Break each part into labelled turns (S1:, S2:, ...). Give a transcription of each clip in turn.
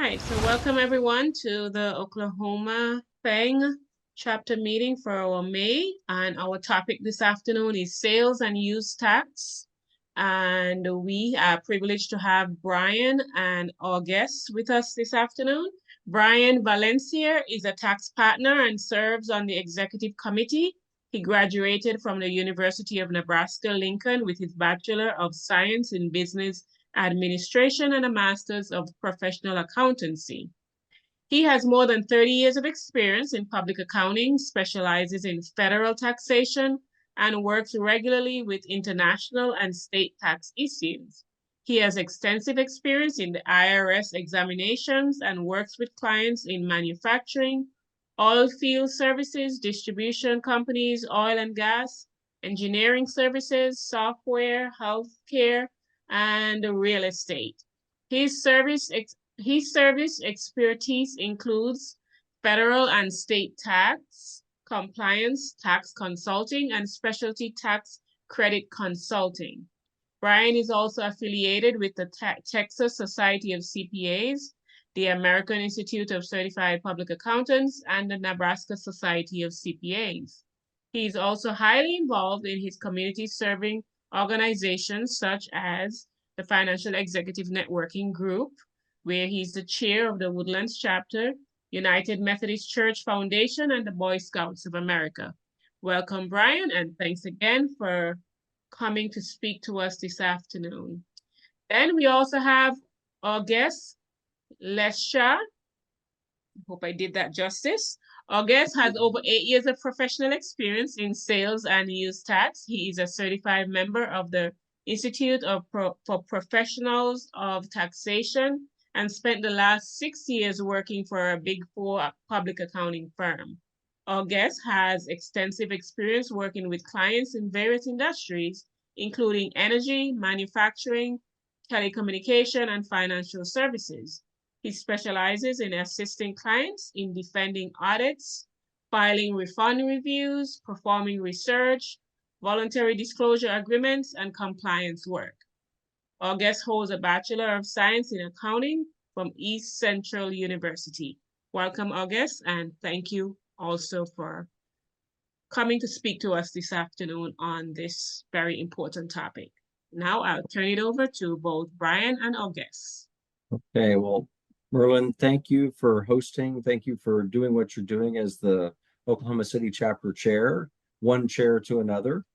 S1: right, so welcome everyone to the Oklahoma FANG chapter meeting for our May, and our topic this afternoon is sales and use tax. And we are privileged to have Bryan and our guests with us this afternoon. Bryan Valencia is a tax partner and serves on the executive committee. He graduated from the University of Nebraska-Lincoln with his Bachelor of Science in Business Administration and a Master's of Professional Accountancy. He has more than 30 years of experience in public accounting, specializes in federal taxation, and works regularly with international and state tax issues. He has extensive experience in the IRS examinations and works with clients in manufacturing, oil field services, distribution companies, oil and gas, engineering services, software, healthcare, and real estate. His service expertise includes federal and state tax, compliance, tax consulting, and specialty tax credit consulting. Bryan is also affiliated with the Texas Society of CPAs, the American Institute of Certified Public Accountants, and the Nebraska Society of CPAs. He is also highly involved in his community serving organizations such as the Financial Executive Networking Group, where he's the chair of the Woodlands chapter, United Methodist Church Foundation, and the Boy Scouts of America. Welcome, Bryan, and thanks again for coming to speak to us this afternoon. Then we also have our guest, Lleshaj. Hope I did that justice. Our guest has over 8 years of professional experience in sales and use tax. He is a certified member of the Institute for Professionals of Taxation and spent the last 6 years working for a Big Four public accounting firm. Our guest has extensive experience working with clients in various industries, including energy, manufacturing, telecommunication, and financial services. He specializes in assisting clients in defending audits, filing refund reviews, performing research, voluntary disclosure agreements, and compliance work. Our guest holds a Bachelor of Science in Accounting from East Central University. Welcome, our guest, and thank you also for coming to speak to us this afternoon on this very important topic. Now I'll turn it over to both Bryan and our guests.
S2: Okay, well, Merlin, thank you for hosting. Thank you for doing what you're doing as the Oklahoma City chapter chair, one chair to another.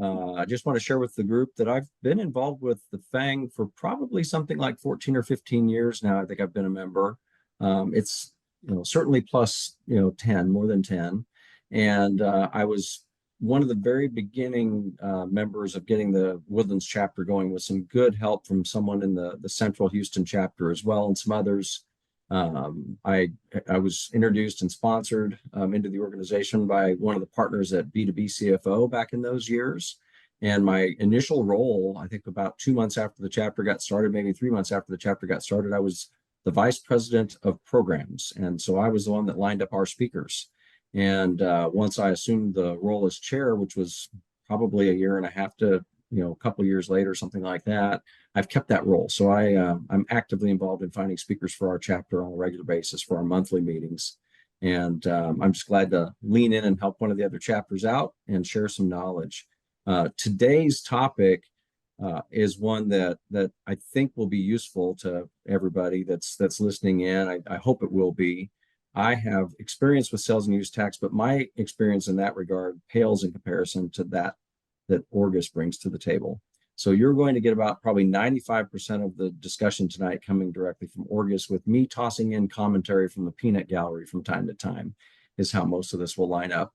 S2: I just want to share with the group that I've been involved with the FANG for probably something like 14 or 15 years now. I think I've been a member. It's certainly plus 10, more than 10. And I was one of the very beginning members of getting the Woodlands chapter going with some good help from someone in the Central Houston chapter as well, and some others. I was introduced and sponsored into the organization by one of the partners at B2B CFO back in those years. And my initial role, I think about 2 months after the chapter got started, maybe 3 months after the chapter got started, I was the vice president of programs. And so I was the one that lined up our speakers. And once I assumed the role as chair, which was probably a year and a half to a couple of years later, something like that, I've kept that role. So I'm actively involved in finding speakers for our chapter on a regular basis for our monthly meetings. And I'm just glad to lean in and help one of the other chapters out and share some knowledge. Today's topic is one that I think will be useful to everybody that's listening in. I hope it will be. I have experience with sales and use tax, but my experience in that regard pales in comparison to that Orgus brings to the table. So you're going to get about probably 95% of the discussion tonight coming directly from Orgus, with me tossing in commentary from the peanut gallery from time to time, is how most of this will line up.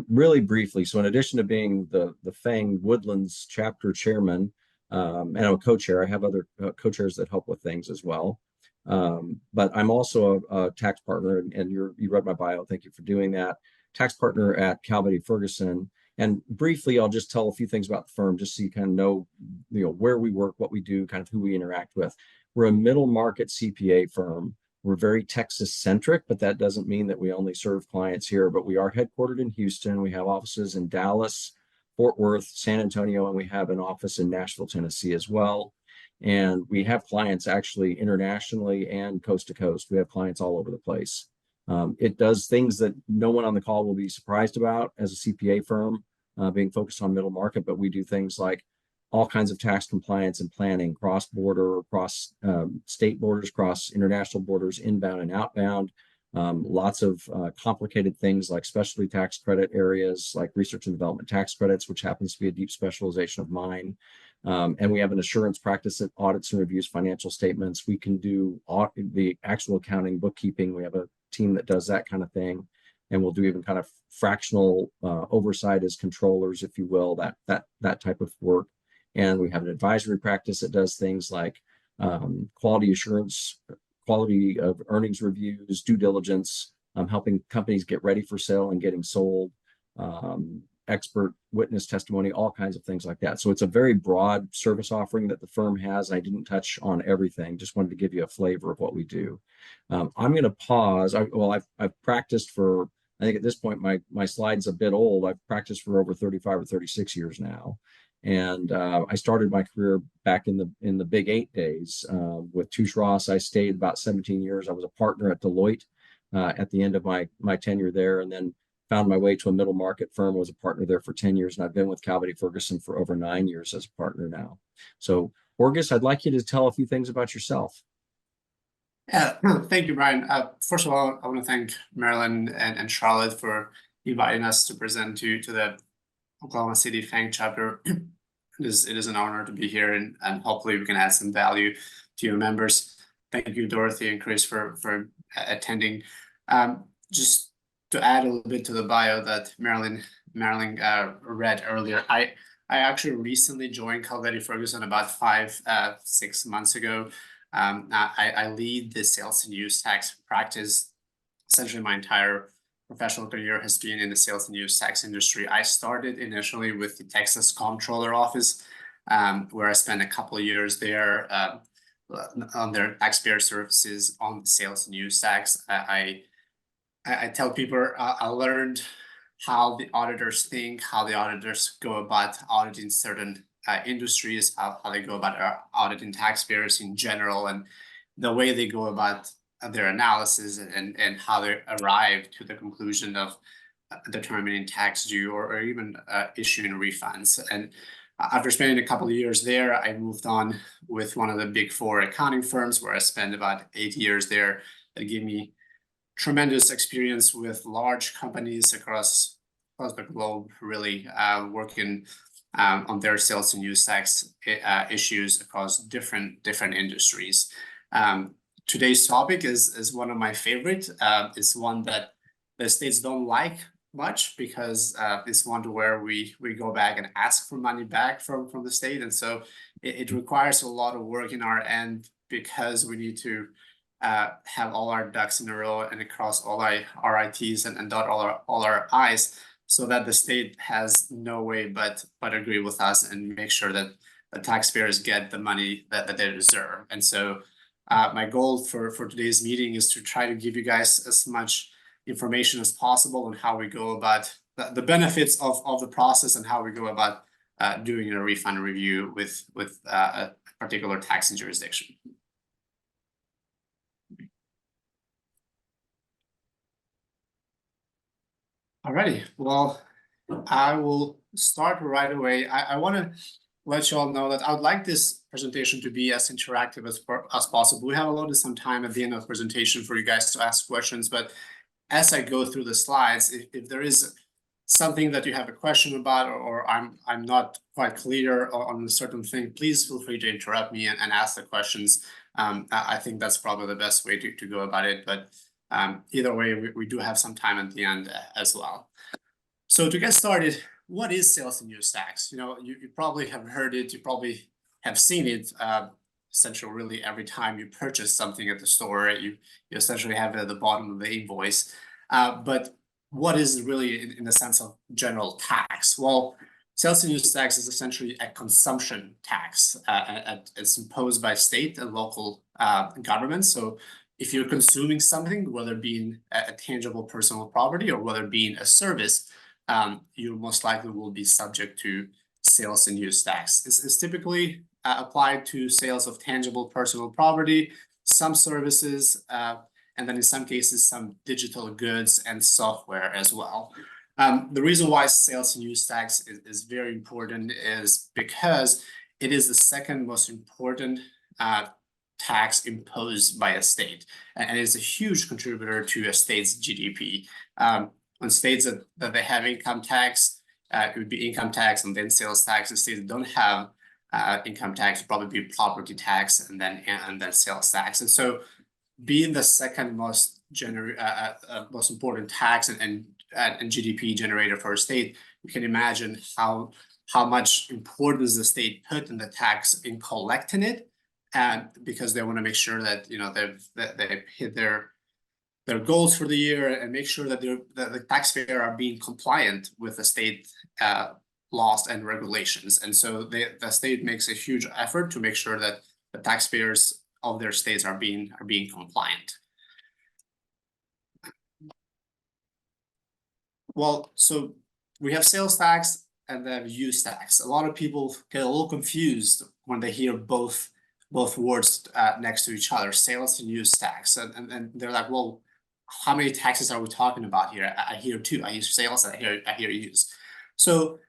S2: Really briefly, so in addition to being the FANG Woodlands chapter chairman, and I'm a co-chair, I have other co-chairs that help with things as well. But I'm also a tax partner, and you read my bio. Thank you for doing that. Tax partner at Calvetti Ferguson. And briefly, I'll just tell a few things about the firm, just so you kind of know, where we work, what we do, kind of who we interact with. We're a middle market CPA firm. We're very Texas centric, but that doesn't mean that we only serve clients here. But we are headquartered in Houston. We have offices in Dallas, Fort Worth, San Antonio, and we have an office in Nashville, Tennessee as well. And we have clients actually internationally and coast to coast. We have clients all over the place. It does things that no one on the call will be surprised about as a CPA firm, being focused on middle market, but we do things like all kinds of tax compliance and planning, cross-border, cross state borders, cross international borders, inbound and outbound. Lots of complicated things like specialty tax credit areas, like research and development tax credits, which happens to be a deep specialization of mine. And we have an assurance practice that audits and reviews financial statements. We can do the actual accounting, bookkeeping. We have a team that does that kind of thing. And we'll do even kind of fractional oversight as controllers, if you will, that type of work. And we have an advisory practice that does things like quality assurance, quality of earnings reviews, due diligence, helping companies get ready for sale and getting sold, expert witness testimony, all kinds of things like that. So it's a very broad service offering that the firm has. I didn't touch on everything, just wanted to give you a flavor of what we do. I'm going to pause. I've practiced for, I think at this point, my slide's a bit old. I've practiced for over 35 or 36 years now. And I started my career back in the Big 8 days with Touche Ross. I stayed about 17 years. I was a partner at Deloitte at the end of my tenure there, and then found my way to a middle market firm, was a partner there for 10 years. And I've been with Calvetti Ferguson for over 9 years as a partner now. So Orgus, I'd like you to tell a few things about yourself.
S3: Yeah, thank you, Bryan. First of all, I want to thank Marilyn and Charlotte for inviting us to present to the Oklahoma City FANG chapter. It is an honor to be here, and hopefully we can add some value to your members. Thank you, Dorothy and Chris, for attending. Just to add a little bit to the bio that Marilyn read earlier, I actually recently joined Calvetti Ferguson about 5-6 months ago. I lead the sales and use tax practice. Essentially, my entire professional career has been in the sales and use tax industry. I started initially with the Texas Comptroller Office, where I spent a couple of years there on their taxpayer services on the sales and use tax. I tell people I learned how the auditors think, how the auditors go about auditing certain industries, how they go about auditing taxpayers in general, and the way they go about their analysis and how they arrive to the conclusion of determining tax due or even issuing refunds. And after spending a couple of years there, I moved on with one of the big 4 accounting firms, where I spent about 8 years there. That gave me tremendous experience with large companies across the globe, really working on their sales and use tax issues across different industries. Today's topic is one of my favorites. It's one that the states don't like much, because it's one to where we go back and ask for money back from the state. And so it requires a lot of work in our end, because we need to have all our ducks in a row and cross all our I's and dot all our I's, so that the state has no way but agree with us and make sure that the taxpayers get the money that they deserve. And so my goal for today's meeting is to try to give you guys as much information as possible on how we go about the benefits of the process, and how we go about doing a refund review with a particular taxing jurisdiction. Alrighty, well, I will start right away. I want to let you all know that I would like this presentation to be as interactive as possible. We have allotted some time at the end of the presentation for you guys to ask questions, but as I go through the slides, if there is something that you have a question about, or I'm not quite clear on a certain thing, please feel free to interrupt me and ask the questions. I think that's probably the best way to go about it, but either way, we do have some time at the end as well. So to get started, what is sales and use tax? You probably have heard it, you probably have seen it. Essentially, really every time you purchase something at the store, you essentially have it at the bottom of the invoice. But what is really in the sense of general tax? Well, sales and use tax is essentially a consumption tax. It's imposed by state and local governments. So if you're consuming something, whether it being a tangible personal property or whether it being a service, you most likely will be subject to sales and use tax. It's typically apply to sales of tangible personal property, some services, and then in some cases, some digital goods and software as well. The reason why sales and use tax is very important is because it is the second most important tax imposed by a state, and it's a huge contributor to a state's GDP. On states that they have income tax, it would be income tax and then sales tax. In states that don't have income tax, probably be property tax and then sales tax. And so, being the second most most important tax and GDP generator for a state, you can imagine how much importance the state put in the tax in collecting it, and because they want to make sure that they've hit their goals for the year and make sure that the taxpayer are being compliant with the state laws and regulations. And so the state makes a huge effort to make sure that the taxpayers of their states are being compliant. Well, so we have sales tax and then use tax. A lot of people get a little confused when they hear both words next to each other, sales and use tax, and they're like, well, how many taxes are we talking about here? I hear two. I hear sales and I hear use. So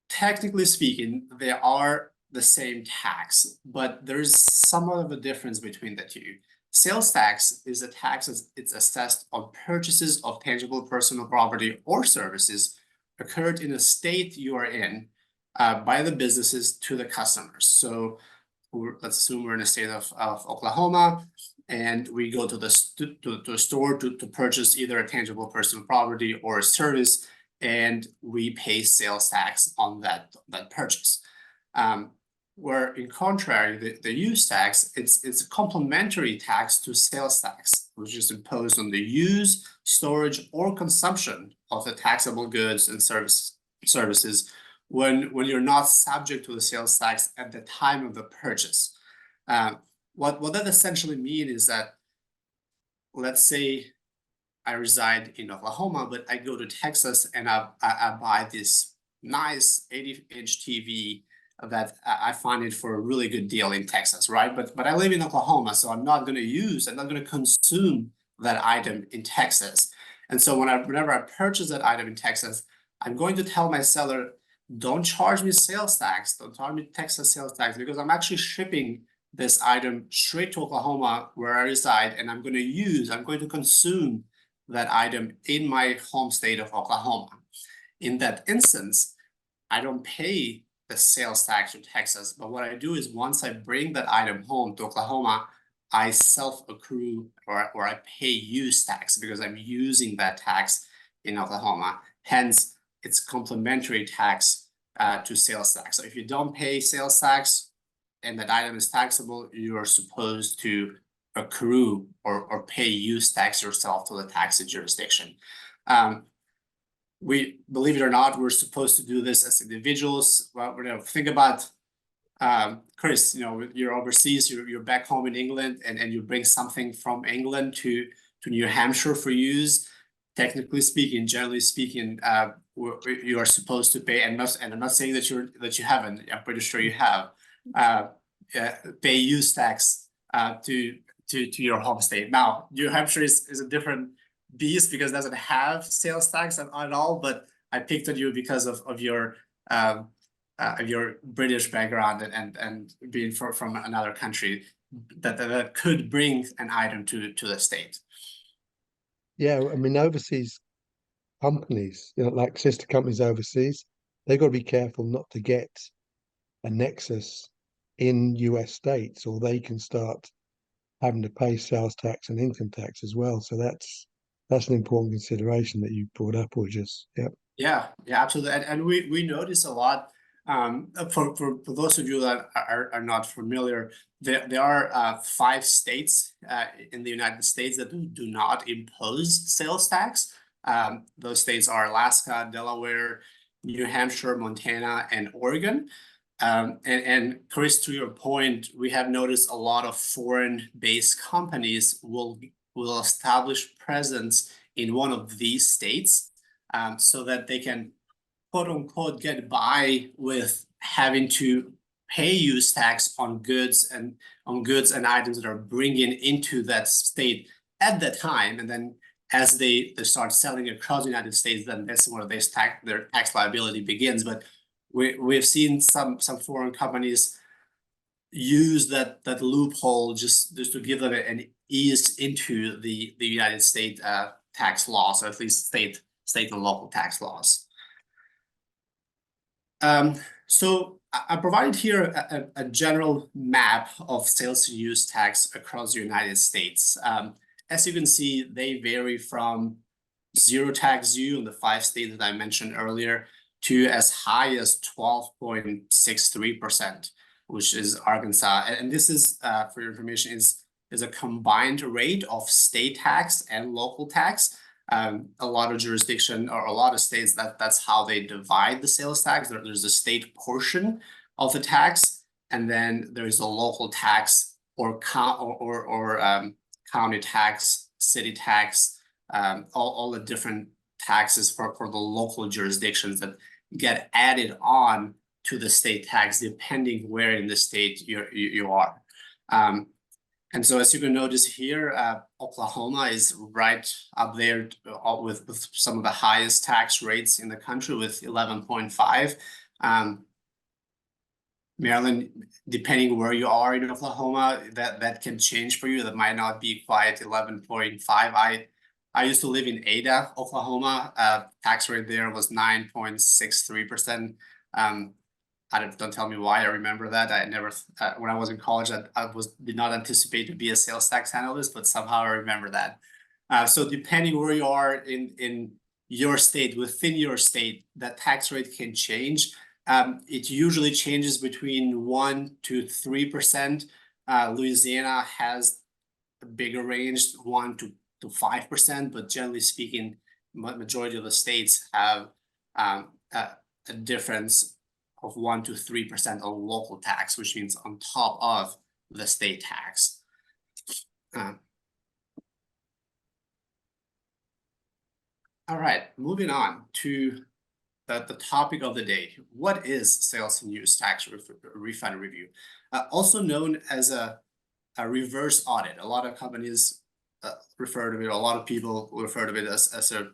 S3: technically speaking, they are the same tax, but there's somewhat of a difference between the two. Sales tax is a tax it's assessed on purchases of tangible personal property or services occurred in a state you are in by the businesses to the customers. So let's assume we're in the state of Oklahoma, and we go to the store to purchase either a tangible personal property or a service, and we pay sales tax on that purchase. Where in contrary, the use tax, it's a complementary tax to sales tax, which is imposed on the use, storage, or consumption of the taxable goods and services when you're not subject to the sales tax at the time of the purchase. What that essentially means is that, let's say I reside in Oklahoma, but I go to Texas and I buy this nice 80-inch TV that I find it for a really good deal in Texas, right? But I live in Oklahoma, so I'm not going to consume that item in Texas. And so whenever I purchase that item in Texas, I'm going to tell my seller, don't charge me sales tax, don't charge me Texas sales tax, because I'm actually shipping this item straight to Oklahoma where I reside, and I'm going to consume that item in my home state of Oklahoma. In that instance, I don't pay the sales tax to Texas, but what I do is once I bring that item home to Oklahoma, I self-accrue or I pay use tax because I'm using that tax in Oklahoma. Hence, it's complementary tax to sales tax. So if you don't pay sales tax and that item is taxable, you are supposed to accrue or pay use tax yourself to the tax jurisdiction. We, believe it or not, we're supposed to do this as individuals. Well, think about Chris, you're overseas, you're back home in England, and you bring something from England to New Hampshire for use. Technically speaking, generally speaking, you are supposed to pay, and I'm not saying that you haven't. I'm pretty sure you have pay use tax to your home state. Now, New Hampshire is a different beast because it doesn't have sales tax at all. But I picked on you because of your British background and being from another country that could bring an item to the state.
S4: Yeah, I mean, overseas companies, like sister companies overseas, they've got to be careful not to get a nexus in US states, or they can start having to pay sales tax and income tax as well. So that's an important consideration that you brought up, or just
S3: Yeah, absolutely. And we notice a lot. For those of you that are not familiar, there are 5 states in the United States that do not impose sales tax. Those states are Alaska, Delaware, New Hampshire, Montana, and Oregon. And Chris, to your point, we have noticed a lot of foreign-based companies will establish presence in one of these states so that they can, quote unquote, get by with having to pay use tax on goods and items that are bringing into that state at that time, and then as they start selling across the United States, then that's where their tax liability begins. But we've seen some foreign companies use that loophole just to give them an ease into the United States tax laws, or at least state and local tax laws. So I provided here a general map of sales and use tax across the United States. As you can see, they vary from zero tax due in the 5 states that I mentioned earlier to as high as 12.63%, which is Arkansas. And this is, for your information, is a combined rate of state tax and local tax. A lot of jurisdiction or a lot of states, that's how they divide the sales tax. There's a state portion of the tax, and then there's a local tax or county tax, city tax, all the different taxes for the local jurisdictions that get added on to the state tax depending where in the state you are. And so as you can notice here, Oklahoma is right up there with some of the highest tax rates in the country with 11.5. Maryland, depending where you are in Oklahoma, that can change for you. That might not be quite 11.5. I used to live in Ada, Oklahoma. Tax rate there was 9.63%. Don't tell me why I remember that. I never, when I was in college, I did not anticipate to be a sales tax analyst, but somehow I remember that. So depending where you are in your state, within your state, that tax rate can change. It usually changes between 1 to 3%. Louisiana has a bigger range, 1 to 5%, but generally speaking, majority of the states have a difference of 1 to 3% on local tax, which means on top of the state tax. All right, moving on to the topic of the day. What is sales and use tax refund review? Also known as a reverse audit. A lot of companies refer to it, a lot of people refer to it as a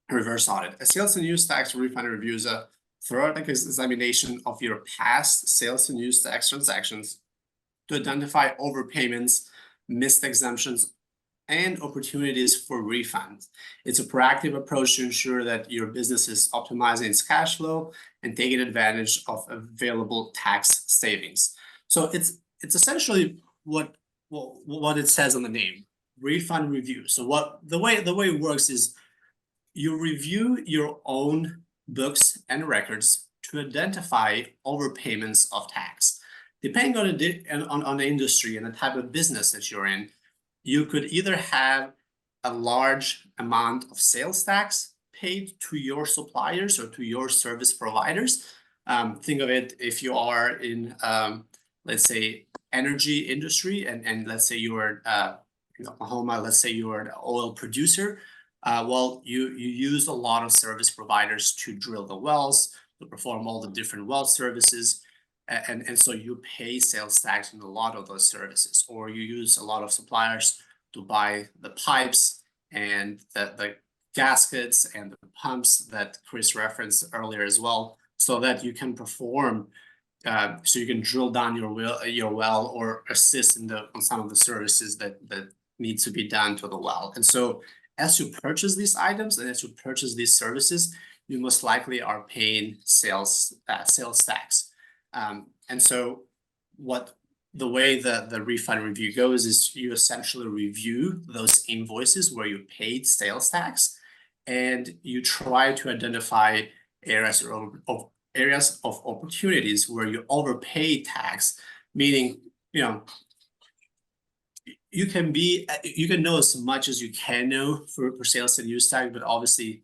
S3: reverse audit. A sales and use tax refund review is a thorough examination of your past sales and use tax transactions to identify overpayments, missed exemptions, and opportunities for refunds. It's a proactive approach to ensure that your business is optimizing its cash flow and taking advantage of available tax savings. So it's essentially what it says on the name, refund review. So the way it works is you review your own books and records to identify overpayments of tax. Depending on the industry and the type of business that you're in, you could either have a large amount of sales tax paid to your suppliers or to your service providers. Think of it if you are in, let's say, energy industry, and let's say you are in Oklahoma, let's say you are an oil producer. Well, you use a lot of service providers to drill the wells, to perform all the different well services. And so you pay sales tax on a lot of those services, or you use a lot of suppliers to buy the pipes and the gaskets and the pumps that Chris referenced earlier as well, so that you can perform, so you can drill down your well or assist on some of the services that need to be done to the well. And so as you purchase these items and as you purchase these services, you most likely are paying sales tax. And so the way the refund review goes is you essentially review those invoices where you paid sales tax, and you try to identify areas of opportunities where you overpay tax, meaning, you can know as much as you can know for sales and use tax, but obviously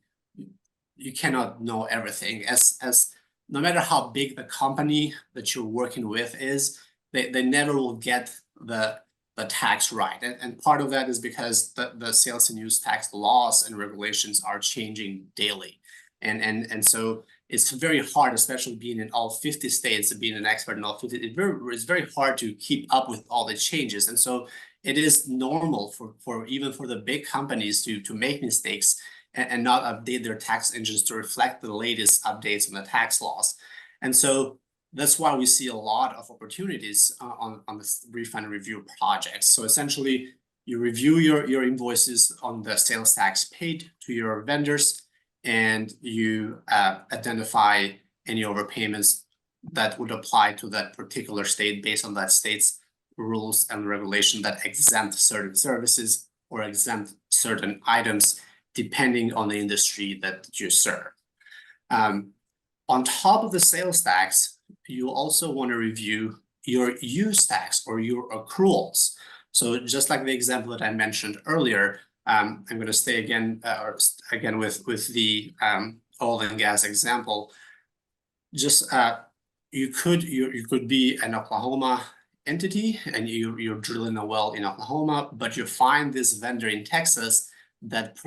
S3: you cannot know everything. As no matter how big the company that you're working with is, they never will get the tax right. And part of that is because the sales and use tax laws and regulations are changing daily. And so it's very hard, especially being in all 50 states, being an expert in all 50, it's very hard to keep up with all the changes. And so it is normal for even for the big companies to make mistakes and not update their tax engines to reflect the latest updates on the tax laws. And so that's why we see a lot of opportunities on this refund review projects. So essentially, you review your invoices on the sales tax paid to your vendors, and you identify any overpayments that would apply to that particular state based on that state's rules and regulation that exempt certain services or exempt certain items depending on the industry that you serve. On top of the sales tax, you also want to review your use tax or your accruals. So just like the example that I mentioned earlier, I'm going to stay again with the oil and gas example. Just you could be an Oklahoma entity and you're drilling a well in Oklahoma, but you find this vendor in Texas that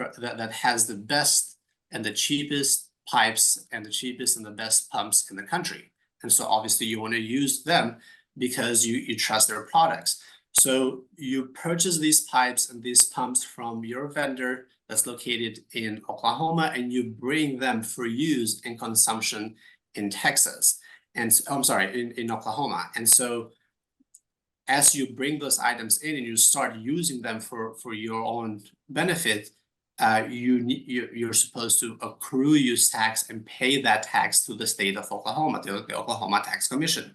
S3: has the best and the cheapest pipes and the cheapest and the best pumps in the country. And so obviously you want to use them because you trust their products. So you purchase these pipes and these pumps from your vendor that's located in Oklahoma, and you bring them for use and consumption in Texas. And I'm sorry, in Oklahoma. And so as you bring those items in and you start using them for your own benefit, you're supposed to accrue use tax and pay that tax to the state of Oklahoma, to the Oklahoma Tax Commission.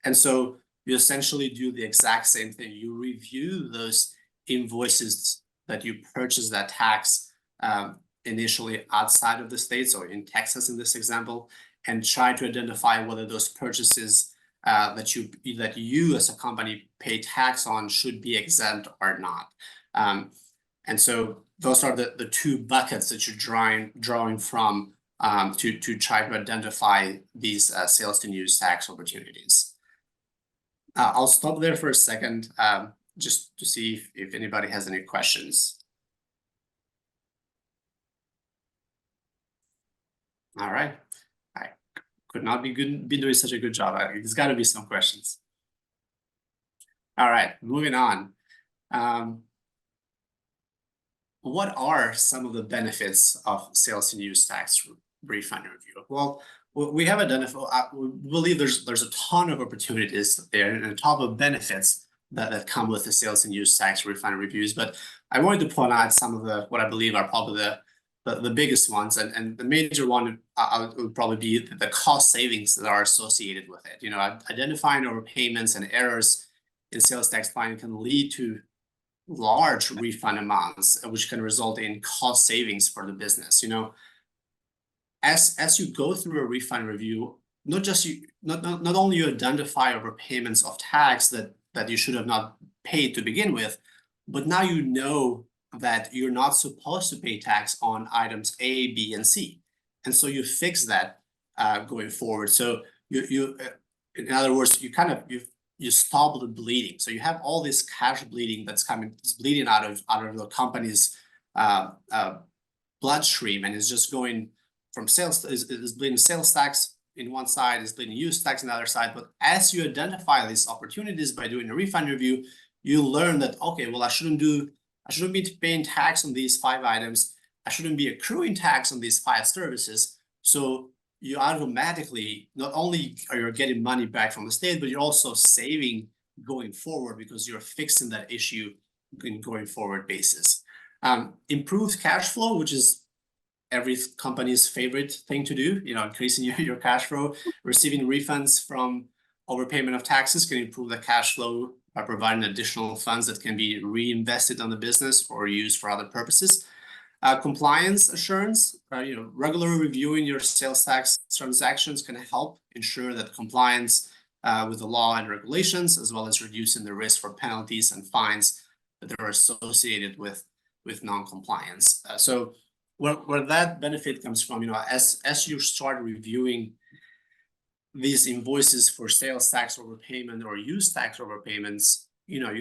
S3: And so you essentially do the exact same thing. You review those invoices that you purchased that tax initially outside of the states or in Texas in this example, and try to identify whether those purchases that you as a company pay tax on should be exempt or not. And so those are the two buckets that you're drawing from to try to identify these sales and use tax opportunities. I'll stop there for a second just to see if anybody has any questions. All right. I could not be doing such a good job. There's got to be some questions. All right, moving on. What are some of the benefits of sales and use tax refund review? Well, we have identified, we believe there's a ton of opportunities there and a ton of benefits that come with the sales and use tax refund reviews. But I wanted to point out some of what I believe are probably the biggest ones, and the major one would probably be the cost savings that are associated with it. You know, identifying overpayments and errors in sales tax filing can lead to large refund amounts, which can result in cost savings for the business. You know, as you go through a refund review, not only you identify overpayments of tax that you should have not paid to begin with, but now you know that you're not supposed to pay tax on items A, B, and C, and so you fix that going forward. So you in other words, you stop the bleeding. So you have all this cash bleeding that's bleeding out of the company's bloodstream, and is just going from sales, is bleeding sales tax in one side, is bleeding use tax on the other side. But as you identify these opportunities by doing a refund review, you learn that, okay, well, I shouldn't be paying tax on these 5 items. I shouldn't be accruing tax on these 5 services. So you automatically, not only are you getting money back from the state, but you're also saving going forward because you're fixing that issue in going forward basis. Improved cash flow, which is every company's favorite thing to do, you know, increasing your cash flow. Receiving refunds from overpayment of taxes can improve the cash flow by providing additional funds that can be reinvested on the business or used for other purposes. Compliance assurance, you know, regularly reviewing your sales tax transactions can help ensure that compliance with the law and regulations, as well as reducing the risk for penalties and fines that are associated with non-compliance. So where that benefit comes from, you know, as you start reviewing these invoices for sales tax overpayment or use tax overpayments, you know,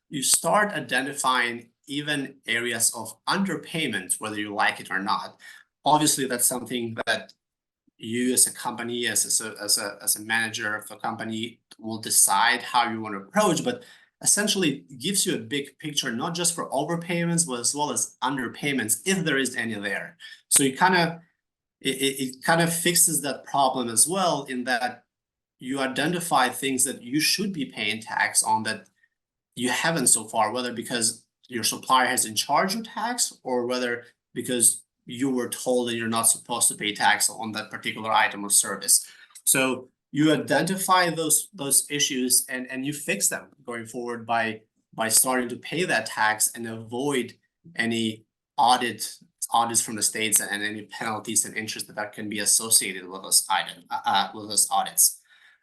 S3: you start identifying even areas of underpayment, whether you like it or not. Obviously, that's something that you as a company, as a manager of a company, will decide how you want to approach, but essentially it gives you a big picture, not just for overpayments, but as well as underpayments, if there is any there. So you kind of, it kind of fixes that problem as well, in that you identify things that you should be paying tax on that you haven't so far, whether because your supplier has in charge of tax, or whether because you were told that you're not supposed to pay tax on that particular item or service. So you identify those issues and you fix them going forward by starting to pay that tax and avoid any audits from the states and any penalties and interest that can be associated with those with those audits.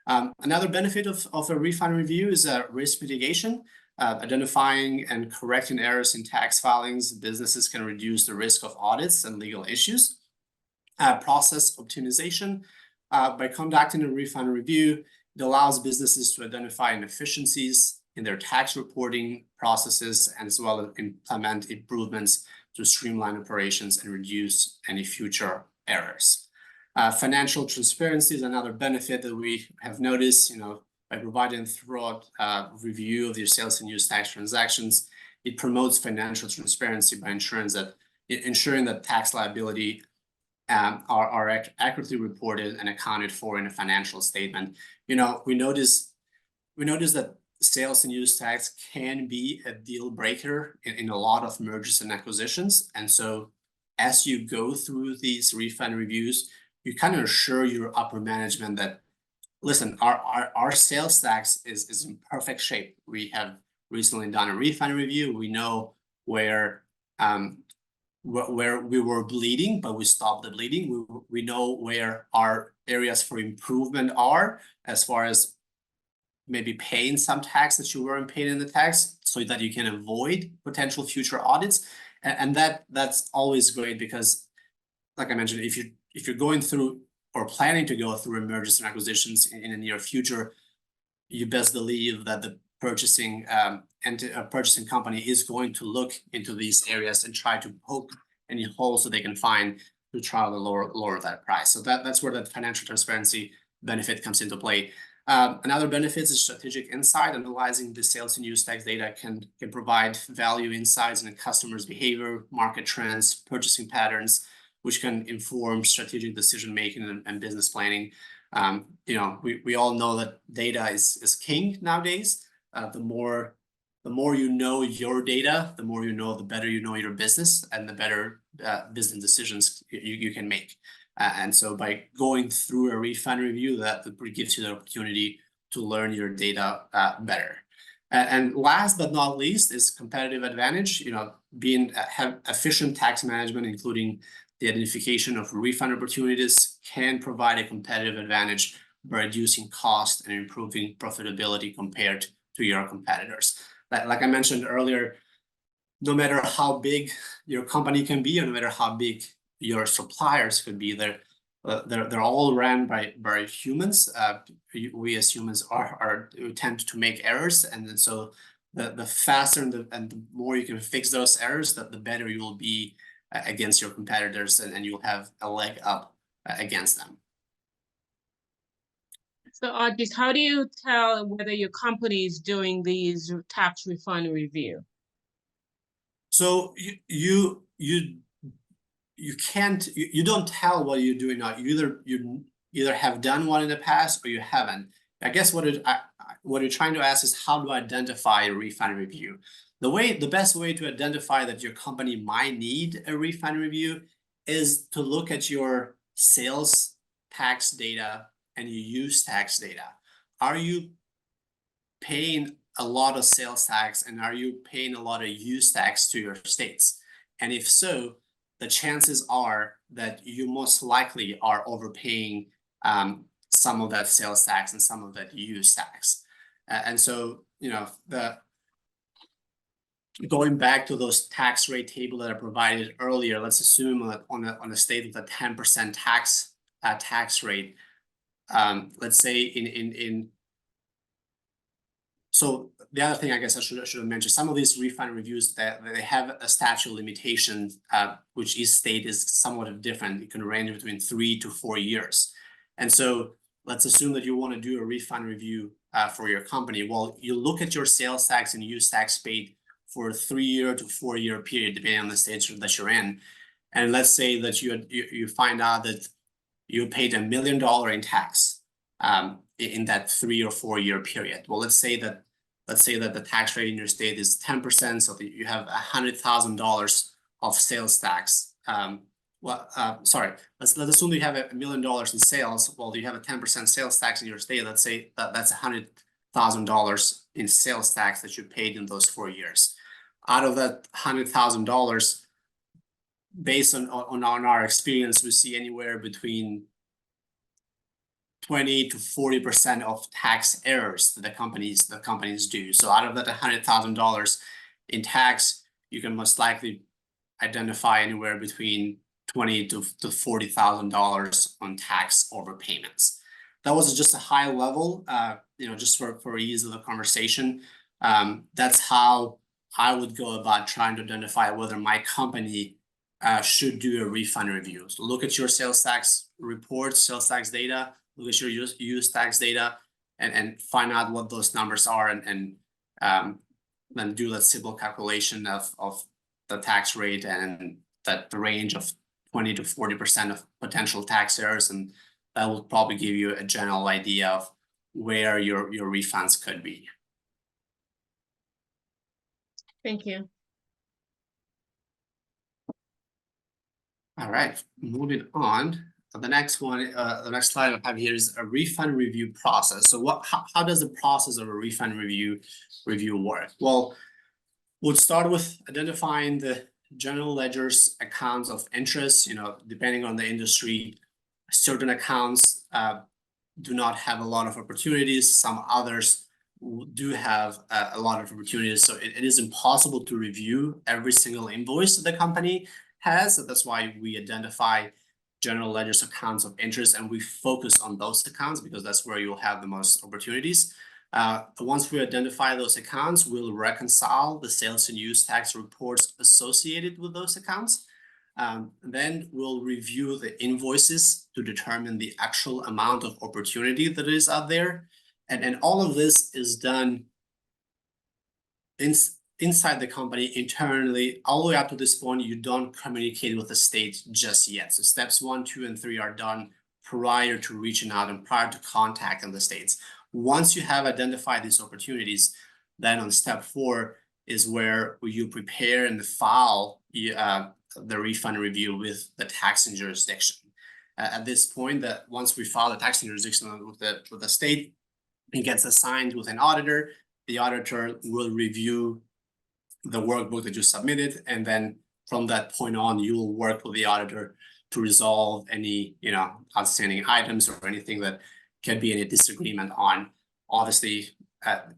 S3: Another benefit of a refund review is risk mitigation. Identifying and correcting errors in tax filings, businesses can reduce the risk of audits and legal issues. Process optimization. By conducting a refund review, it allows businesses to identify inefficiencies in their tax reporting processes, and as well as implement improvements to streamline operations and reduce any future errors. Financial transparency is another benefit that we have noticed, by providing thorough review of your sales and use tax transactions. It promotes financial transparency by ensuring that tax liability are accurately reported and accounted for in a financial statement. We notice that sales and use tax can be a deal breaker in a lot of mergers and acquisitions. And so as you go through these refund reviews, you kind of assure your upper management that, listen, our sales tax is in perfect shape. We have recently done a refund review. We know where we were bleeding, but we stopped the bleeding. We know where our areas for improvement are, as far as maybe paying some tax that you weren't paying in the tax, so that you can avoid potential future audits. And that's always great, because, like I mentioned, if you're going through or planning to go through mergers and acquisitions in the near future, you best believe that the purchasing company is going to look into these areas and try to poke any holes that they can find to try to lower that price. So that's where that financial transparency benefit comes into play. Another benefit is strategic insight. Analyzing the sales and use tax data can provide value insights into customers' behavior, market trends, purchasing patterns, which can inform strategic decision making and business planning. We all know that data is king nowadays. The more you know your data, the more the better you know your business, and the better business decisions you can make. And so by going through a refund review, that gives you the opportunity to learn your data better. And last but not least is competitive advantage. Have efficient tax management, including the identification of refund opportunities, can provide a competitive advantage by reducing cost and improving profitability compared to your competitors. Like I mentioned earlier, no matter how big your company can be, or no matter how big your suppliers could be, they're all ran by humans. We as humans we tend to make errors, and then so the faster and the more you can fix those errors, the better you will be against your competitors, and you'll have a leg up against them.
S1: So Audis, how do you tell whether your company is doing these tax refund review?
S3: So you don't tell what you're doing now. You either have done one in the past or you haven't. I guess what you're trying to ask is how to identify a refund review. The best way to identify that your company might need a refund review is to look at your sales tax data and your use tax data. Are you paying a lot of sales tax, and are you paying a lot of use tax to your states? And if so, the chances are that you most likely are overpaying some of that sales tax and some of that use tax. And so, going back to those tax rate table that I provided earlier, let's assume that on a state with a 10% tax rate, let's say so the other thing I guess I should have mentioned, some of these refund reviews that they have a statute of limitation, which each state is somewhat different. It can range between 3 to 4 years. And so let's assume that you want to do a refund review for your company. Well, you look at your sales tax and use tax paid for a 3-year to 4-year period, depending on the state that you're in. And let's say that you find out that you paid $1 million in tax in that 3 or 4 year period. Well, let's say that the tax rate in your state is 10%, so that you have $100,000 of sales tax. Sorry, let's assume that you have $1 million in sales. Well, you have a 10% sales tax in your state. Let's say that's $100,000 in sales tax that you paid in those 4 years. Out of that $100,000, based on our experience, we see anywhere between 20 to 40% of tax errors that the companies do. So out of that $100,000 in tax, you can most likely identify anywhere between $20,000 to $40,000 on tax overpayments. That was just a high level, just for ease of the conversation. That's how I would go about trying to identify whether my company should do a refund review. So look at your sales tax reports, sales tax data, look at your use tax data, and find out what those numbers are, and then do that simple calculation of the tax rate and that the range of 20 to 40% of potential tax errors, and that will probably give you a general idea of where your refunds could be.
S1: Thank you.
S3: All right, moving on. The next one, the next slide I have here is a refund review process. So how does the process of a refund review work? Well, we'll start with identifying the general ledger's accounts of interest. Depending on the industry, certain accounts do not have a lot of opportunities. Some others do have a lot of opportunities. So it is impossible to review every single invoice that the company has. So that's why we identify general ledger's accounts of interest, and we focus on those accounts because that's where you'll have the most opportunities. Once we identify those accounts, we'll reconcile the sales and use tax reports associated with those accounts. Then we'll review the invoices to determine the actual amount of opportunity that is out there. And all of this is done inside the company internally. All the way up to this point, you don't communicate with the state just yet. So steps 1, 2, and 3 are done prior to reaching out and prior to contacting the states. Once you have identified these opportunities, then on step 4 is where you prepare and file the refund review with the taxing jurisdiction. At this point, that once we file the taxing jurisdiction with the state, it gets assigned with an auditor. The auditor will review the workbook that you submitted, and then from that point on, you'll work with the auditor to resolve any outstanding items or anything that can be any disagreement on. Obviously,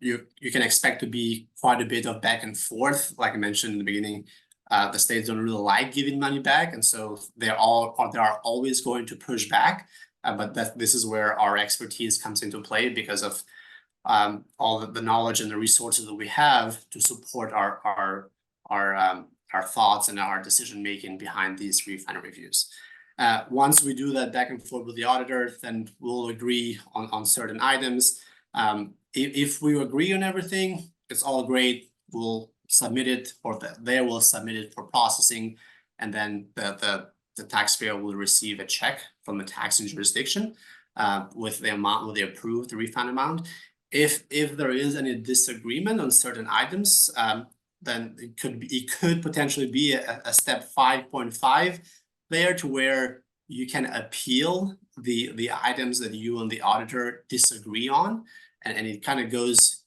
S3: you can expect to be quite a bit of back and forth. Like I mentioned in the beginning, the states don't really like giving money back, and so they are always going to push back. But this is where our expertise comes into play because of all the knowledge and the resources that we have to support our thoughts and our decision making behind these refund reviews. Once we do that back and forth with the auditor, then we'll agree on certain items. If we agree on everything, it's all great. We'll submit it, or they will submit it for processing, and then the taxpayer will receive a check from the taxing jurisdiction with the amount, with the approved refund amount. If there is any disagreement on certain items, then it could potentially be a step 5.5 there, to where you can appeal the items that you and the auditor disagree on, and it kind of goes,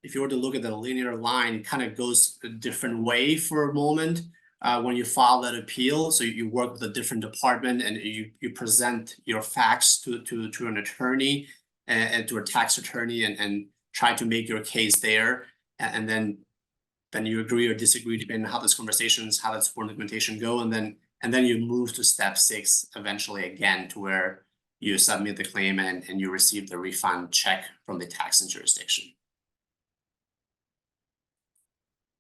S3: if you were to look at the linear line, it kind of goes a different way for a moment when you file that appeal. So you work with a different department, and you present your facts to an attorney and to a tax attorney, and try to make your case there, and then you agree or disagree depending on how those conversations, how that support documentation go, and then you move to step 6 eventually again, to where you submit the claim and you receive the refund check from the taxing jurisdiction.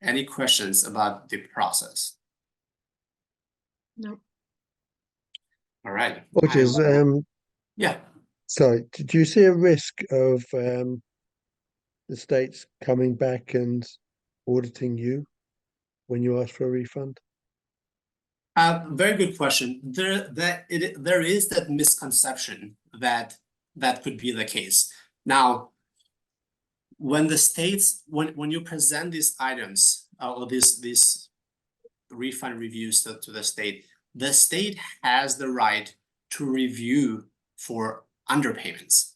S3: Any questions about the process?
S1: No.
S3: All right.
S4: Which is
S3: Yeah.
S4: sorry, did you see a risk of the states coming back and auditing you when you ask for a refund?
S3: Very good question. There is that misconception that could be the case. Now, when the states, when you present these items or these refund reviews to the state has the right to review for underpayments.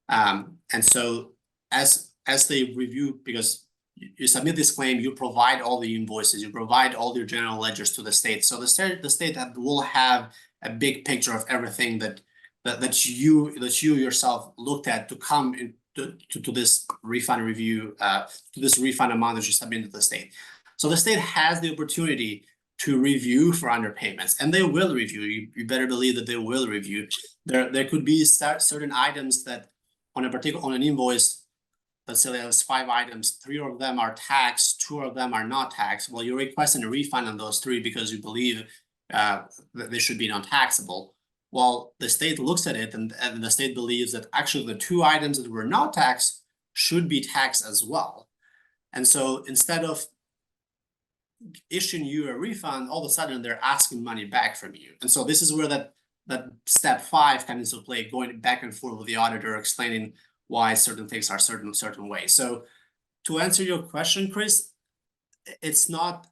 S3: And so as they review, because you submit this claim, you provide all the invoices, you provide all your general ledgers to the state. So the state will have a big picture of everything that you yourself looked at to come to this refund review, to this refund amount that you submit to the state. So the state has the opportunity to review for underpayments, and they will review. You better believe that they will review. There could be certain items that on an invoice, let's say there's 5 items, 3 of them are taxed, 2 of them are not taxed. Well, you're requesting a refund on those 3 because you believe that they should be non-taxable. Well, the state looks at it and the state believes that actually the 2 items that were not taxed should be taxed as well. And so instead of issuing you a refund, all of a sudden they're asking money back from you. And so this is where that step 5 comes into play, going back and forth with the auditor, explaining why certain things are certain ways. So to answer your question, Chris, it's not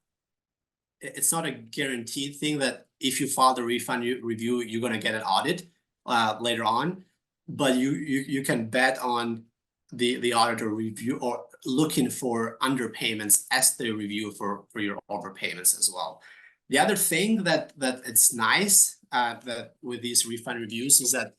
S3: a guaranteed thing that if you file the refund review, you're going to get an audit later on, but you can bet on the auditor review or looking for underpayments as they review for your overpayments as well. The other thing that it's nice that with these refund reviews is that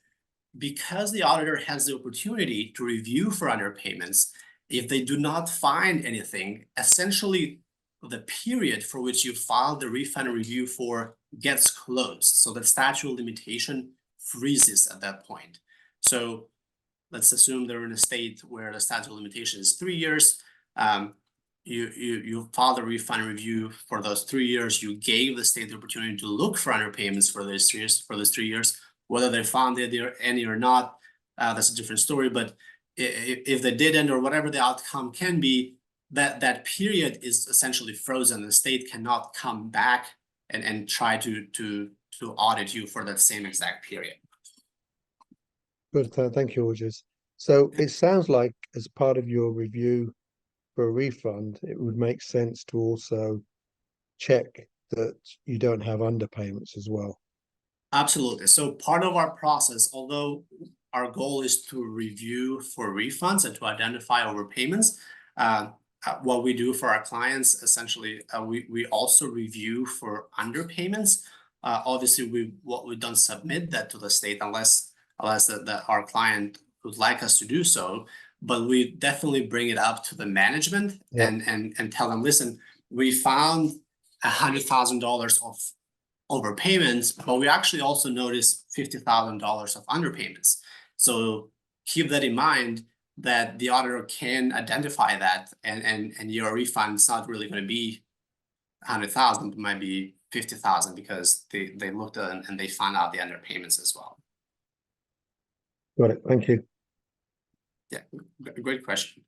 S3: because the auditor has the opportunity to review for underpayments, if they do not find anything, essentially the period for which you filed the refund review for gets closed. So the statute of limitation freezes at that point. So let's assume they're in a state where the statute of limitation is 3 years. You filed a refund review for those 3 years. You gave the state the opportunity to look for underpayments for those 3 years. For those 3 years, whether they found any or not, that's a different story. But if they didn't, or whatever the outcome can be, that period is essentially frozen. The state cannot come back and try to audit you for that same exact period.
S4: Good, thank you, Auditors. So it sounds like as part of your review for a refund, it would make sense to also check that you don't have underpayments as well.
S3: Absolutely. So part of our process, although our goal is to review for refunds and to identify overpayments, what we do for our clients, essentially, we also review for underpayments. Obviously, what we don't submit that to the state unless our client would like us to do so, but we definitely bring it up to the management and tell them, listen, we found $100,000 of overpayments, but we actually also noticed $50,000 of underpayments. So keep that in mind, that the auditor can identify that, and your refund is not really going to be 100,000, it might be 50,000 because they looked at it and they found out the underpayments as well.
S4: Got it. Thank you.
S3: Yeah, great question.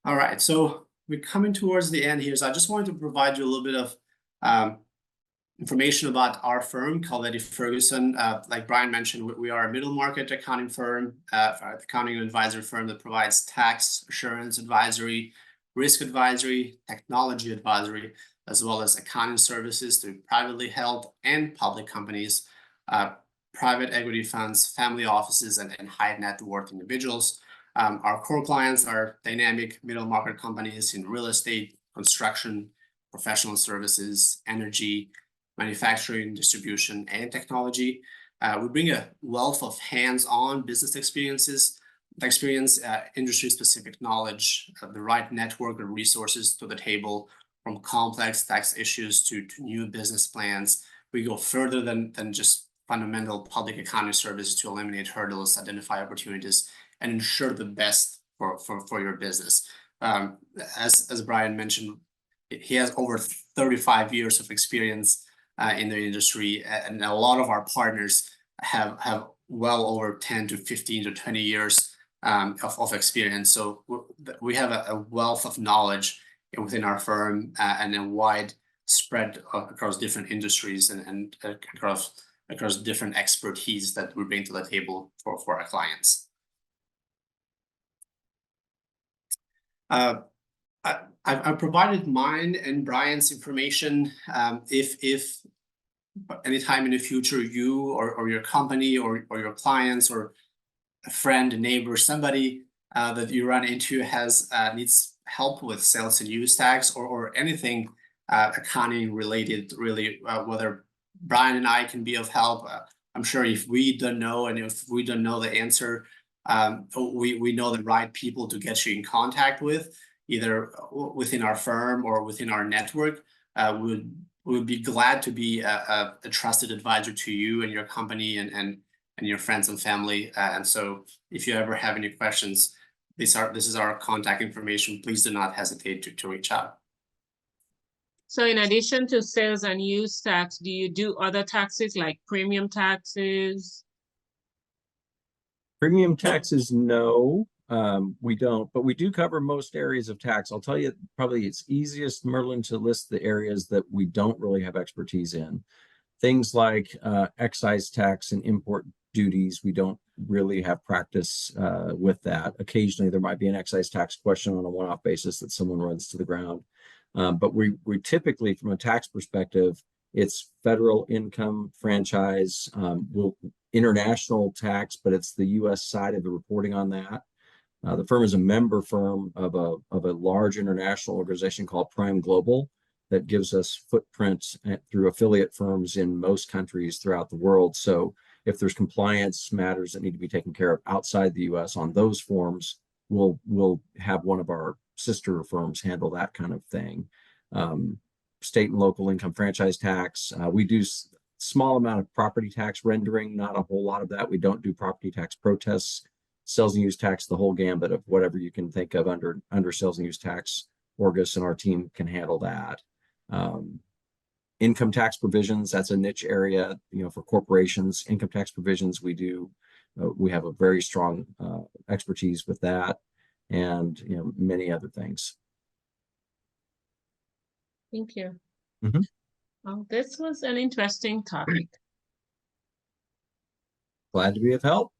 S3: All right, so we're coming towards the end here, so I just wanted to provide you a little bit of information about our firm, Calvetti Ferguson. Like Bryan mentioned, we are a middle market accounting firm, accounting and advisory firm that provides tax assurance advisory, risk advisory, technology advisory, as well as accounting services to privately held and public companies, private equity funds, family offices, and high net worth individuals. Our core clients are dynamic middle market companies in real estate, construction, professional services, energy, manufacturing, distribution, and technology. We bring a wealth of hands-on business experience, industry-specific knowledge, the right network and resources to the table, from complex tax issues to new business plans. We go further than just fundamental public accounting services to eliminate hurdles, identify opportunities, and ensure the best for your business. as Bryan mentioned, he has over 35 years of experience in the industry, and a lot of our partners have well over 10 to 15 to 20 years of experience. So we have a wealth of knowledge within our firm, and a wide spread across different industries and across different expertise that we bring to the table for our clients. I've provided mine and Bryan's information. If anytime in the future you or your company or your clients or a friend, a neighbor, somebody that you run into needs help with sales and use tax or anything accounting related, really, whether Bryan and I can be of help. I'm sure if we don't know, and if we don't know the answer, we know the right people to get you in contact with, either within our firm or within our network. We would be glad to be a trusted advisor to you and your company and your friends and family. And so if you ever have any questions, this is our contact information. Please do not hesitate to reach out.
S1: So in addition to sales and use tax, do you do other taxes like premium taxes?
S2: Premium taxes, no, we don't, but we do cover most areas of tax. I'll tell you, probably it's easiest, Merlin, to list the areas that we don't really have expertise in. Things like excise tax and import duties, we don't really have practice with that. Occasionally, there might be an excise tax question on a one-off basis that someone runs to the ground. But we typically, from a tax perspective, it's federal income, franchise, international tax, but it's the U.S. side of the reporting on that. The firm is a member firm of a large international organization called Prime Global that gives us footprint through affiliate firms in most countries throughout the world. So if there's compliance matters that need to be taken care of outside the U.S. on those forms, we'll have one of our sister firms handle that kind of thing. State and local income franchise tax. We do small amount of property tax rendering, not a whole lot of that. We don't do property tax protests, sales and use tax, the whole gambit of whatever you can think of under sales and use tax. Orgus and our team can handle that. Income tax provisions, that's a niche area, for corporations. Income tax provisions, we have a very strong expertise with that, and many other things.
S1: Thank you.
S2: Mm-hmm.
S1: Well, this was an interesting topic.
S2: Glad to be of help.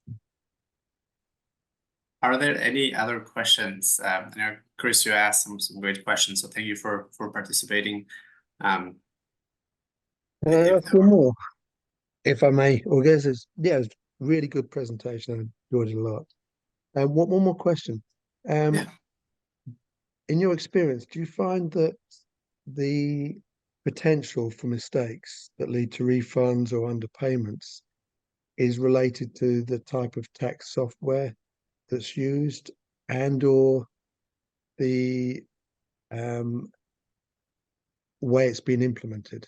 S3: Are there any other questions? I know, Chris, you asked some great questions, so thank you for participating.
S4: One more, if I may. Orgus, it was a really good presentation. I enjoyed it a lot. One more question.
S3: Yeah.
S4: In your experience, do you find that the potential for mistakes that lead to refunds or underpayments is related to the type of tax software that's used and or the way it's been implemented?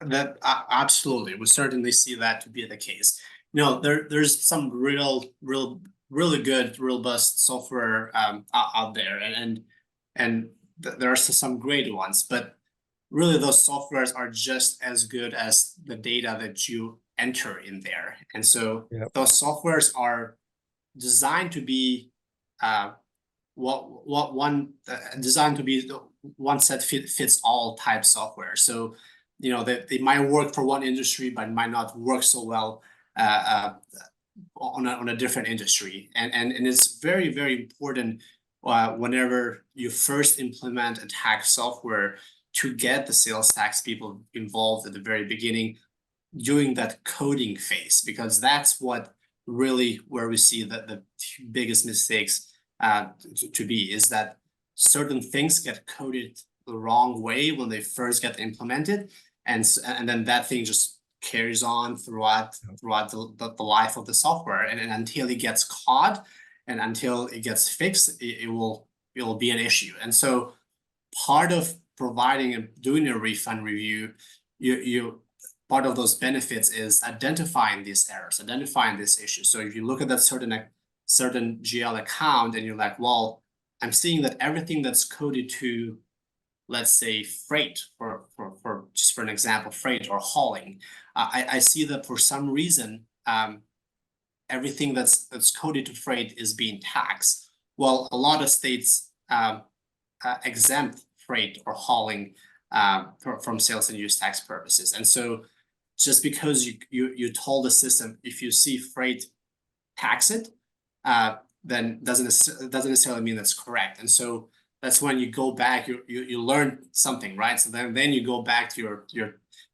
S3: That absolutely, we certainly see that to be the case. There's some really good, robust software out there, and there are some great ones, but really those softwares are just as good as the data that you enter in there. And so those softwares are designed to be designed to be one set fits all type software. So they might work for one industry, but might not work so well on a different industry. And it's very, very important whenever you first implement a tax software to get the sales tax people involved at the very beginning during that coding phase, because that's what really where we see the biggest mistakes to be, is that certain things get coded the wrong way when they first get implemented, and then that thing just carries on throughout the life of the software, and until it gets caught and until it gets fixed, it will be an issue. And so part of providing and doing a refund review, part of those benefits is identifying these errors, identifying this issue. So if you look at that certain GL account and you're like, well, I'm seeing that everything that's coded to, let's say, freight, for just for an example, freight or hauling, I see that for some reason, everything that's coded to freight is being taxed. Well, a lot of states exempt freight or hauling from sales and use tax purposes. And so just because you told the system, if you see freight, tax it, then doesn't necessarily mean that's correct. And so that's when you go back, you learn something, right? So then you go back to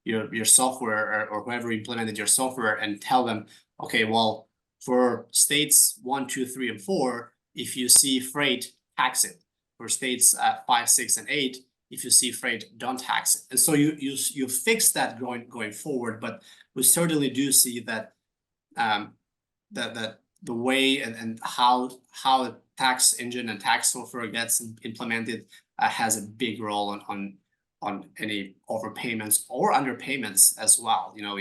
S3: your software or whoever implemented your software and tell them, okay, well, for states 1, 2, 3, and 4, if you see freight, tax it. For states 5, 6, and 8, if you see freight, don't tax it. And so you fix that going forward. But we certainly do see that that the way and how the tax engine and tax software gets implemented has a big role on any overpayments or underpayments as well. You know,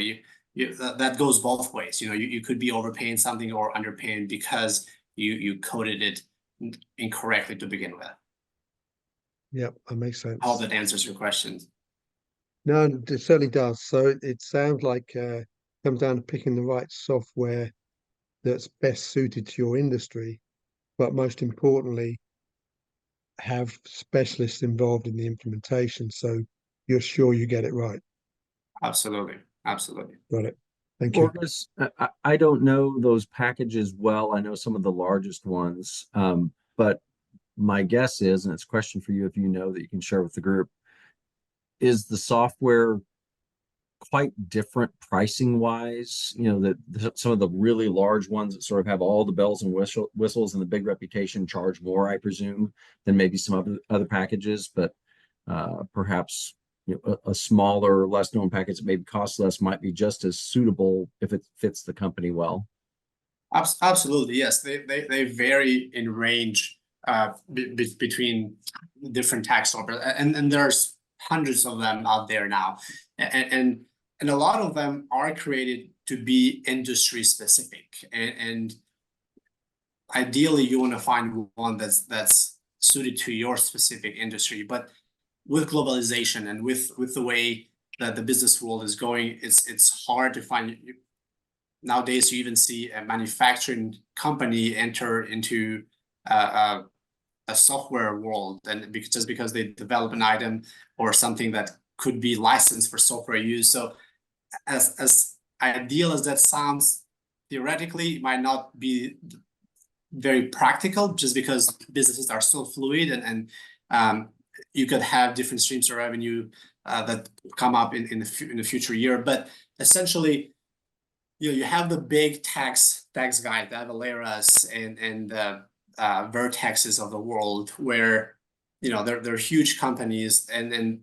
S3: that goes both ways. You know, you could be overpaying something or underpaying because you coded it incorrectly to begin with.
S4: Yep, that makes sense.
S3: I hope that answers your questions.
S4: No, it certainly does. So it sounds like comes down to picking the right software that's best suited to your industry, but most importantly, have specialists involved in the implementation, so you're sure you get it right.
S3: Absolutely, absolutely.
S4: Got it. Thank you.
S2: Orvis, I don't know those packages well. I know some of the largest ones, but my guess is, and it's a question for you if you know that you can share with the group, is the software quite different pricing wise? You know, that some of the really large ones that sort of have all the bells and whistles and the big reputation charge more, I presume, than maybe some other packages, but perhaps a smaller, less known package that maybe costs less might be just as suitable if it fits the company well.
S3: Absolutely, yes. They vary in range between different tax software, and there's hundreds of them out there now, and a lot of them are created to be industry specific, and ideally you want to find one that's suited to your specific industry. But with globalization and with the way that the business world is going, it's hard to find. Nowadays, you even see a manufacturing company enter into a software world, and just because they develop an item or something that could be licensed for software use. So as ideal as that sounds, theoretically, it might not be very practical, just because businesses are so fluid, and you could have different streams of revenue that come up in the future year. But essentially, you have the big tax guys, the Avaleras and Vertexes of the world, where they're huge companies, and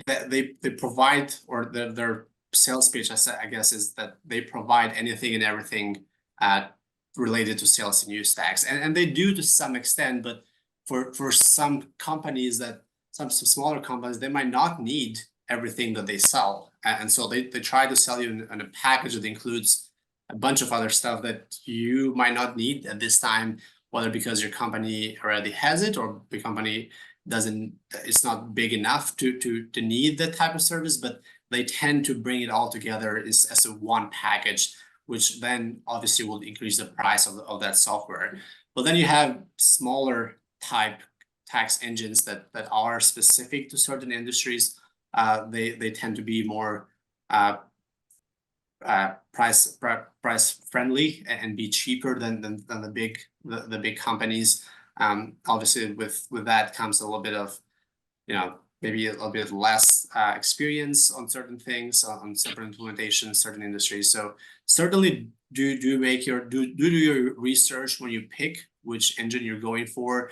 S3: they provide, or their sales pitch, I guess, is that they provide anything and everything related to sales and use tax, and they do to some extent. But for some companies, some smaller companies, they might not need everything that they sell, and so they try to sell you in a package that includes a bunch of other stuff that you might not need at this time, whether because your company already has it or the company it's not big enough to need that type of service. But they tend to bring it all together as a one package, which then obviously will increase the price of that software. But then you have smaller type tax engines that are specific to certain industries. They tend to be more price friendly and be cheaper than the big companies. Obviously, with that comes a little bit of maybe a little bit less experience on certain things, on certain implementations, certain industries. So certainly do your research when you pick which engine you're going for.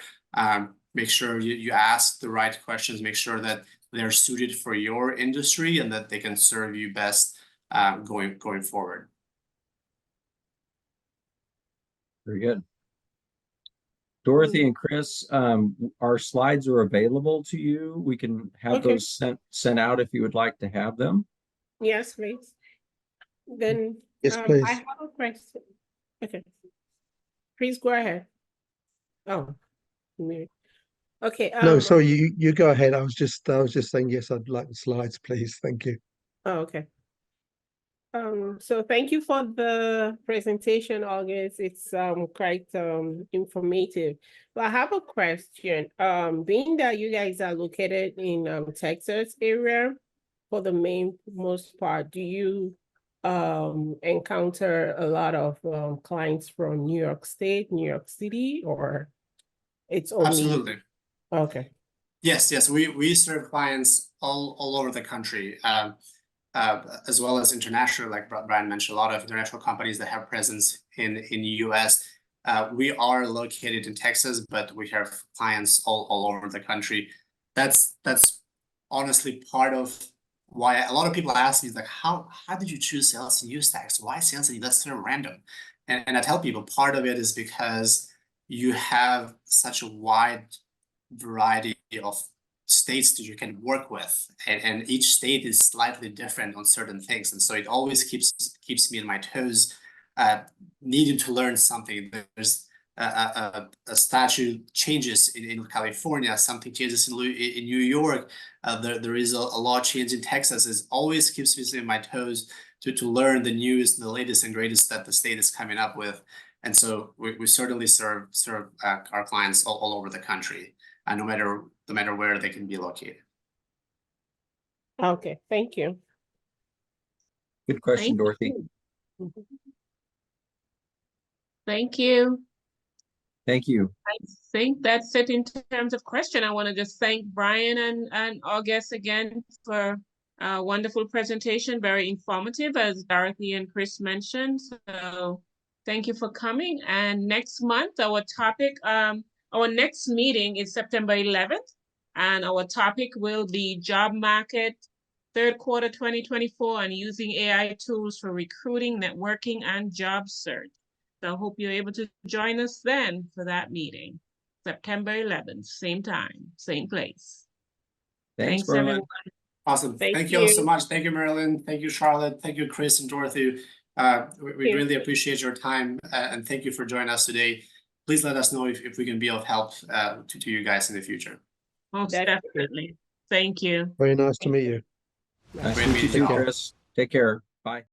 S3: Make sure you ask the right questions. Make sure that they're suited for your industry and that they can serve you best going forward.
S2: Very good. Dorothy and Chris, our slides are available to you. We can have those sent out if you would like to have them.
S1: Yes, please. Then
S4: Yes, please.
S1: I have a question. Okay. Please go ahead. Oh,
S5: Okay.
S4: No, sorry, you go ahead. I was just saying yes, I'd like the slides, please. Thank you.
S5: Oh, okay. So thank you for the presentation, August. It's quite informative. But I have a question. Being that you guys are located in Texas area for the most part, do you encounter a lot of clients from New York State, New York City, or it's only
S3: Absolutely.
S5: okay?
S3: Yes, we serve clients all over the country, as well as international, like Bryan mentioned, a lot of international companies that have presence in the US. We are located in Texas, but we have clients all over the country. That's honestly part of why a lot of people ask me, like, how did you choose sales and use tax? Why sales and that's so random? And I tell people part of it is because you have such a wide variety of states that you can work with, and each state is slightly different on certain things, and so it always keeps me on my toes, needing to learn something. There's a statute changes in California, something changes in New York, there is a law change in Texas. It always keeps me on my toes to learn the newest, the latest and greatest that the state is coming up with. And so we certainly serve our clients all over the country, no matter where they can be located.
S5: Okay, thank you.
S2: Good question,
S1: Thank
S2: Dorothy.
S1: you. Thank you.
S2: Thank you.
S1: I think that's it in terms of question. I want to just thank Bryan and August again for a wonderful presentation, very informative, as Dorothy and Chris mentioned. So thank you for coming. And next month, our next meeting is September 11th, and our topic will be job market, third quarter 2024, and using AI tools for recruiting, networking, and job search. So I hope you're able to join us then for that meeting, September 11th, same time, same place.
S2: Thanks, Bryan.
S1: everyone.
S3: Awesome. Thank you all so much. Thank you, Marilyn. Thank you, Charlotte. Thank you, Chris and Dorothy. We really appreciate your time, and thank you for joining us today. Please let us know if we can be of help to you guys in the future.
S1: Most definitely. Thank you.
S4: Very nice to meet you.
S2: Nice to
S3: Great
S2: meet you
S3: meeting you
S2: too,
S3: all.
S2: Chris. Take care. Bye.